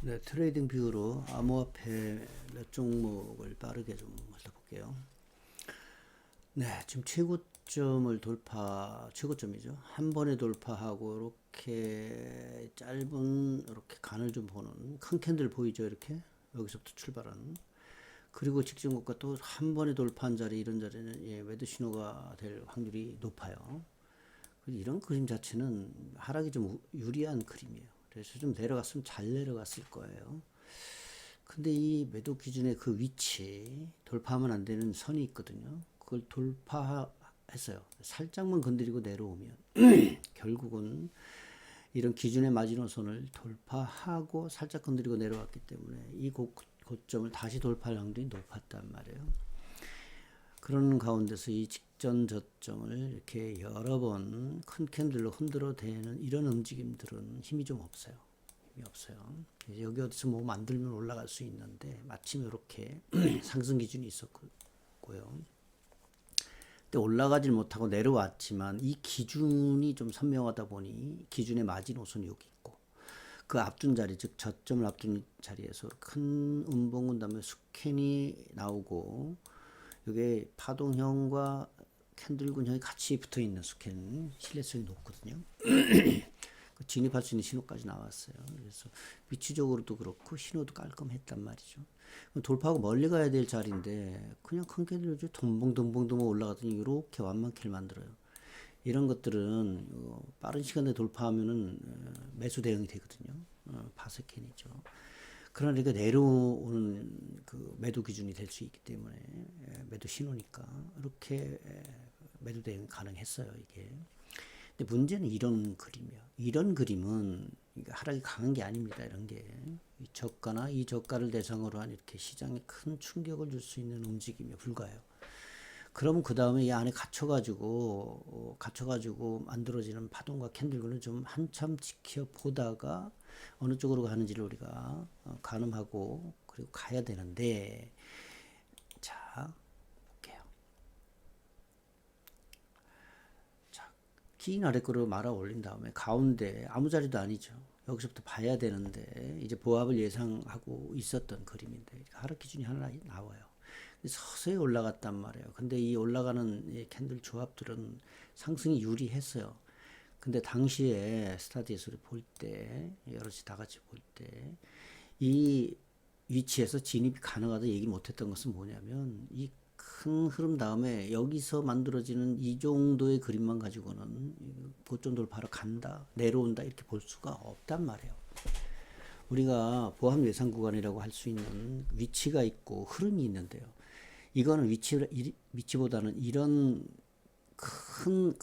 네, 트레이딩 뷰로 암호화폐 몇 종목을 빠르게 좀 훑어볼게요. 네, 지금 최고점이죠. 한 번에 돌파하고, 이렇게 짧은, 이렇게 간을 좀 보는, 큰 캔들 보이죠, 이렇게? 여기서부터 출발하는. 그리고 직전 고가 또 한 번에 돌파한 자리, 이런 자리는, 예, 매도 신호가 될 확률이 높아요. 이런 그림 자체는 하락이 좀 유리한 그림이에요. 그래서 좀 내려갔으면 잘 내려갔을 거예요. 근데 이 매도 기준의 그 위치, 돌파하면 안 되는 선이 있거든요. 그걸 돌파했어요. 살짝만 건드리고 내려오면 결국은 이런 기준의 마지노선을 돌파하고 살짝 건드리고 내려왔기 때문에 이 고점을 다시 돌파할 확률이 높았단 말이에요. 그런 가운데서 이 직전 저점을 이렇게 여러 번 큰 캔들로 흔들어 대는 이런 움직임들은 힘이 좀 없어요. 힘이 없어요. 이제 여기 어디서 뭐 만들면 올라갈 수 있는데 마침 이렇게 상승 기준이 있었고요. 근데 올라가질 못하고 내려왔지만 이 기준이 좀 선명하다 보니 기준의 마지노선이 여기 있고 그 앞둔 자리, 즉 저점을 앞둔 자리에서 큰 음봉은 다음에 스캔이 나오고 이게 파동형과 캔들군형이 같이 붙어 있는 스캔 신뢰성이 높거든요. 진입할 수 있는 신호까지 나왔어요. 그래서 위치적으로도 그렇고 신호도 깔끔했단 말이죠. 돌파하고 멀리 가야 될 자리인데 그냥 큰 캔들로 덤벙 올라가더니 이렇게 완만키를 만들어요. 이런 것들은 빠른 시간에 돌파하면은 매수 대응이 되거든요. 파세캔이죠. 그러니까 내려오는 그 매도 기준이 될 수 있기 때문에 매도 신호니까 이렇게 매도 대응이 가능했어요, 이게. 근데 문제는 이런 그림이야. 이런 그림은 하락이 강한 게 아닙니다. 이런 게 이 저가나 이 저가를 대상으로 한 이렇게 시장에 큰 충격을 줄 수 있는 움직임에 불과해요. 그러면 그 다음에 이 안에 갇혀가지고 만들어지는 파동과 캔들들은 좀 한참 지켜보다가 어느 쪽으로 가는지를 우리가 가늠하고 그리고 가야 되는데, 자 볼게요. 자, 긴 아래 거로 말아 올린 다음에 가운데 아무 자리도 아니죠. 여기서부터 봐야 되는데 이제 보합을 예상하고 있었던 그림인데 하락 기준이 하나 나와요. 서서히 올라갔단 말이에요. 근데 이 올라가는 이 캔들 조합들은 상승이 유리했어요. 근데 당시에 스타디에서 볼 때, 여럿이 다 같이 볼 때, 이 위치에서 진입이 가능하다 얘기 못했던 것은 뭐냐면, 이 큰 흐름 다음에 여기서 만들어지는 이 정도의 그림만 가지고는 고점 돌파로 간다, 내려온다, 이렇게 볼 수가 없단 말이에요. 우리가 보합 예상 구간이라고 할 수 있는 위치가 있고 흐름이 있는데요. 이거는 위치보다는 이런 큰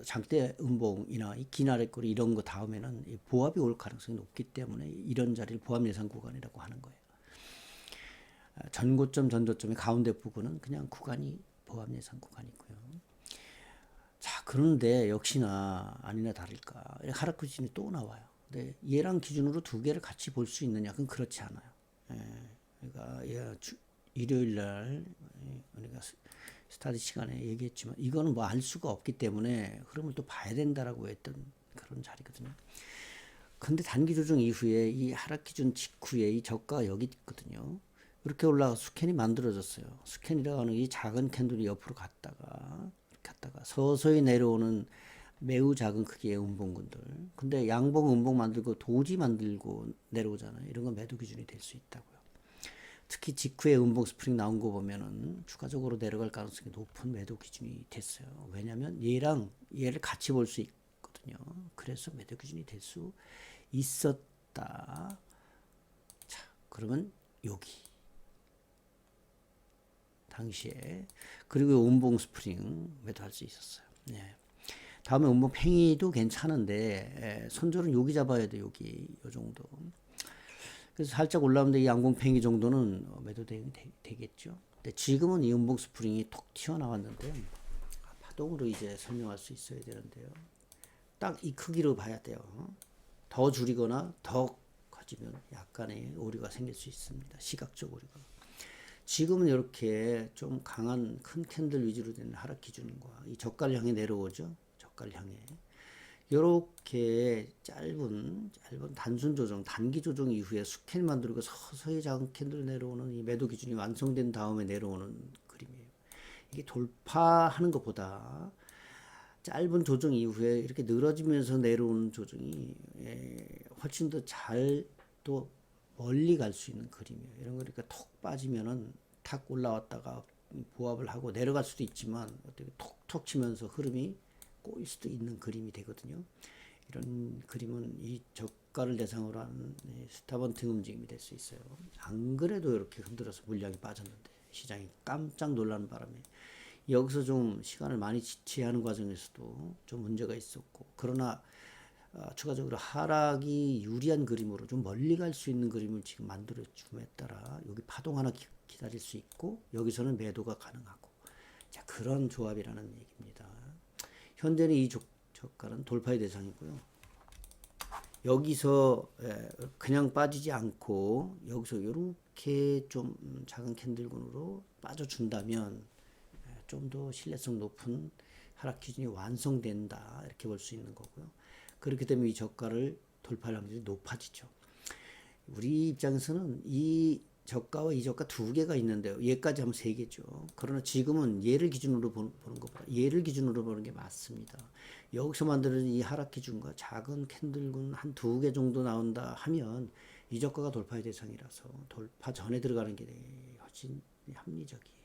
장대 음봉이나 이 기나래꼬리 이런 거 다음에는 보합이 올 가능성이 높기 때문에 이런 자리를 보합 예상 구간이라고 하는 거예요. 전고점, 전저점의 가운데 부분은 그냥 구간이 보합 예상 구간이고요. 자, 그런데 역시나 아니나 다를까 하락 기준이 또 나와요. 근데 얘랑 기준으로 두 개를 같이 볼 수 있느냐? 그건 그렇지 않아요. 그러니까 일요일 날 우리가 스타디 시간에 얘기했지만 이거는 뭐 알 수가 없기 때문에 흐름을 또 봐야 된다라고 했던 그런 자리거든요. 근데 단기 조정 이후에 이 하락 기준 직후에 이 저가가 여기 있거든요. 이렇게 올라가 스캔이 만들어졌어요. 스캔이라고 하는 이 작은 캔들이 옆으로 갔다가 서서히 내려오는 매우 작은 크기의 음봉군들. 근데 양봉, 음봉 만들고 도지 만들고 내려오잖아요. 이런 건 매도 기준이 될 수 있다고요. 특히 직후에 음봉 스프링 나온 거 보면은 추가적으로 내려갈 가능성이 높은 매도 기준이 됐어요. 왜냐면 얘랑 얘를 같이 볼 수 있거든요. 그래서 매도 기준이 될 수 있었다. 자, 그러면 여기 당시에 그리고 음봉 스프링 매도할 수 있었어요. 네. 다음에 음봉 팽이도 괜찮은데 손절은 여기 잡아야 돼. 여기 요 정도. 그래서 살짝 올라오는데 이 양봉팽이 정도는 매도 대응이 되겠죠. 근데 지금은 이 음봉 스프링이 톡 튀어나왔는데 파동으로 이제 설명할 수 있어야 되는데요. 딱 이 크기로 봐야 돼요. 더 줄이거나 더 커지면 약간의 오류가 생길 수 있습니다. 시각적 오류가. 지금은 이렇게 좀 강한 큰 캔들 위주로 된 하락 기준과 이 저가를 향해 내려오죠. 저가를 향해. 요렇게 짧은 단순 조정, 단기 조정 이후에 스캔 만들고 서서히 작은 캔들 내려오는 이 매도 기준이 완성된 다음에 내려오는 그림이에요. 이게 돌파하는 것보다 짧은 조정 이후에 이렇게 늘어지면서 내려오는 조정이 훨씬 더 잘 또 멀리 갈 수 있는 그림이에요. 이런 거니까 톡 빠지면은 탁 올라왔다가 보합을 하고 내려갈 수도 있지만 어떻게 톡톡 치면서 흐름이 꼬일 수도 있는 그림이 되거든요. 이런 그림은 이 저가를 대상으로 하는 스탑원 등 움직임이 될 수 있어요. 안 그래도 이렇게 흔들어서 물량이 빠졌는데 시장이 깜짝 놀라는 바람에 여기서 좀 시간을 많이 지체하는 과정에서도 좀 문제가 있었고, 그러나 추가적으로 하락이 유리한 그림으로 좀 멀리 갈 수 있는 그림을 지금 만들어 줌에 따라 여기 파동 하나 기다릴 수 있고 여기서는 매도가 가능하고, 자, 그런 조합이라는 얘기입니다. 현재는 이 저가는 돌파의 대상이고요. 여기서 그냥 빠지지 않고 여기서 이렇게 좀 작은 캔들군으로 빠져준다면 좀 더 신뢰성 높은 하락 기준이 완성된다, 이렇게 볼 수 있는 거고요. 그렇게 되면 이 저가를 돌파할 확률이 높아지죠. 우리 입장에서는 이 저가와 이 저가 두 개가 있는데요. 얘까지 하면 세 개죠. 그러나 지금은 얘를 기준으로 보는 것보다 얘를 기준으로 보는 게 맞습니다. 여기서 만드는 이 하락 기준과 작은 캔들군 한 두 개 정도 나온다 하면 이 저가가 돌파의 대상이라서 돌파 전에 들어가는 게 훨씬 합리적이에요.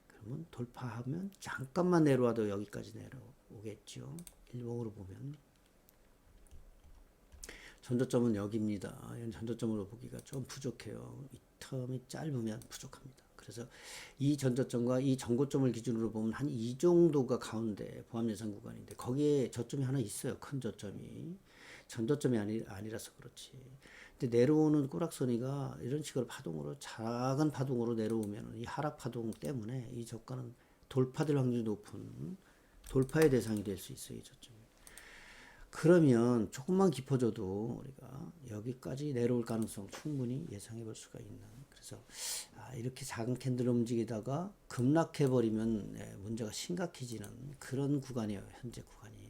그러면 돌파하면 잠깐만 내려와도 여기까지 내려오겠죠. 일봉으로 보면 전저점은 여기입니다. 전저점으로 보기가 좀 부족해요. 이 텀이 짧으면 부족합니다. 그래서 이 전저점과 이 전고점을 기준으로 보면 한 이 정도가 가운데 보합 예상 구간인데 거기에 저점이 하나 있어요. 큰 저점이. 전저점이 아니라서 그렇지. 근데 내려오는 꼬락서니가 이런 식으로 파동으로 작은 파동으로 내려오면 이 하락 파동 때문에 이 저가는 돌파될 확률이 높은 돌파의 대상이 될 수 있어요. 이 저점이. 그러면 조금만 깊어져도 우리가 여기까지 내려올 가능성 충분히 예상해 볼 수가 있는, 그래서 이렇게 작은 캔들 움직이다가 급락해 버리면 문제가 심각해지는 그런 구간이에요. 현재 구간이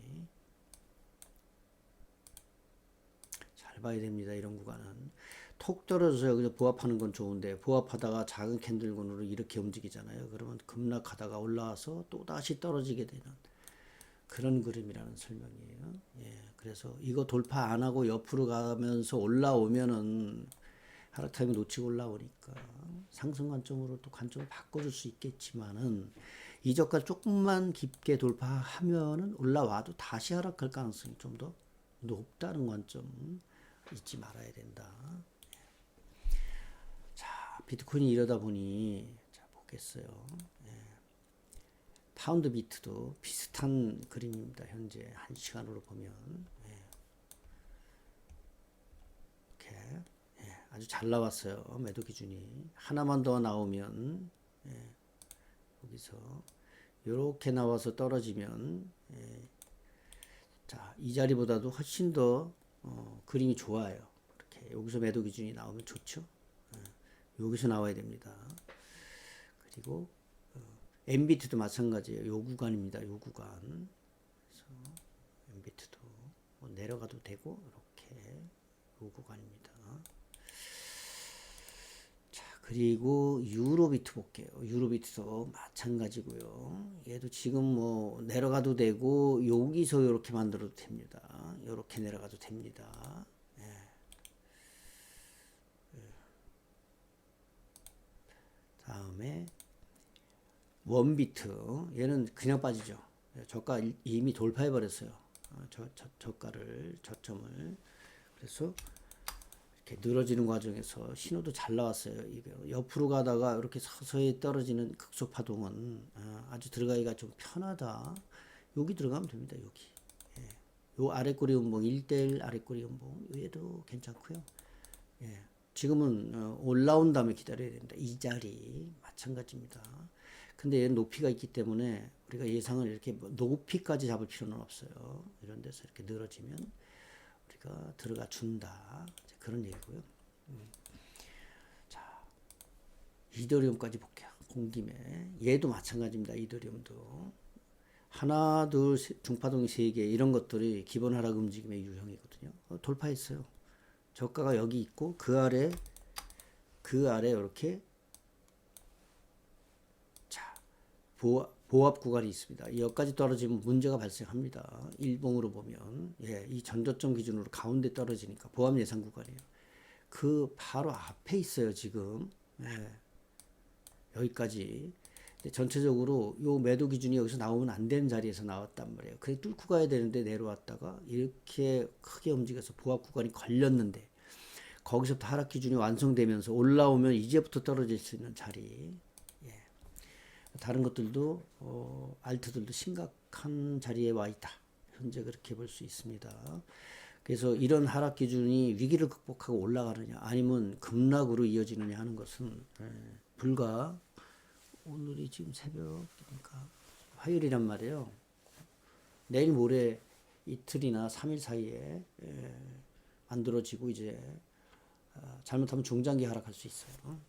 잘 봐야 됩니다. 이런 구간은 톡 떨어져서 여기서 보합하는 건 좋은데 보합하다가 작은 캔들군으로 이렇게 움직이잖아요. 그러면 급락하다가 올라와서 또 다시 떨어지게 되는 그런 그림이라는 설명이에요. 예, 그래서 이거 돌파 안 하고 옆으로 가면서 올라오면은 하락 타임을 놓치고 올라오니까 상승 관점으로 또 관점을 바꿔줄 수 있겠지만은 이 저가 조금만 깊게 돌파하면은 올라와도 다시 하락할 가능성이 좀 더 높다는 관점 잊지 말아야 된다. 자, 비트코인이 이러다 보니 자 보겠어요. 파운드 비트도 비슷한 그림입니다. 현재 1시간으로 보면 이렇게 아주 잘 나왔어요. 매도 기준이 하나만 더 나오면 여기서 이렇게 나와서 떨어지면 자, 이 자리보다도 훨씬 더 그림이 좋아요. 이렇게 여기서 매도 기준이 나오면 좋죠. 여기서 나와야 됩니다. 그리고 MBT도 마찬가지예요. 요 구간입니다. 요 구간. 그래서 MBT도 뭐 내려가도 되고 이렇게 요 구간입니다. 자, 그리고 유로비트 볼게요. 유로비트도 마찬가지고요. 얘도 지금 뭐 내려가도 되고 여기서 이렇게 만들어도 됩니다. 이렇게 내려가도 됩니다. 다음에 원비트, 얘는 그냥 빠지죠. 저가 이미 돌파해 버렸어요. 저가를 저점을. 그래서 이렇게 늘어지는 과정에서 신호도 잘 나왔어요. 이거 옆으로 가다가 이렇게 서서히 떨어지는 극속 파동은 아주 들어가기가 좀 편하다. 여기 들어가면 됩니다. 여기. 요 아래 꼬리 음봉 1대1 아래 꼬리 음봉 얘도 괜찮고요. 지금은 올라온 다음에 기다려야 됩니다. 이 자리 마찬가지입니다. 근데 얘는 높이가 있기 때문에 우리가 예상을 이렇게 높이까지 잡을 필요는 없어요. 이런 데서 이렇게 늘어지면 우리가 들어가 준다. 그런 얘기고요. 자, 이더리움까지 볼게요. 온 김에 얘도 마찬가지입니다. 이더리움도 하나, 둘, 중파동 3개 이런 것들이 기본 하락 움직임의 유형이거든요. 돌파했어요. 저가가 여기 있고 그 아래 이렇게 자 보합 구간이 있습니다. 여기까지 떨어지면 문제가 발생합니다. 일봉으로 보면 이 전저점 기준으로 가운데 떨어지니까 보합 예상 구간이에요. 그 바로 앞에 있어요 지금. 여기까지. 전체적으로 요 매도 기준이 여기서 나오면 안 되는 자리에서 나왔단 말이에요. 그래 뚫고 가야 되는데 내려왔다가 이렇게 크게 움직여서 보합 구간이 걸렸는데 거기서부터 하락 기준이 완성되면서 올라오면 이제부터 떨어질 수 있는 자리. 다른 것들도 알트들도 심각한 자리에 와 있다. 현재 그렇게 볼 수 있습니다. 그래서 이런 하락 기준이 위기를 극복하고 올라가느냐 아니면 급락으로 이어지느냐 하는 것은 불과 오늘이 지금 새벽이니까 화요일이란 말이에요. 내일 모레 이틀이나 3일 사이에 만들어지고 이제 잘못하면 중장기 하락할 수 있어요.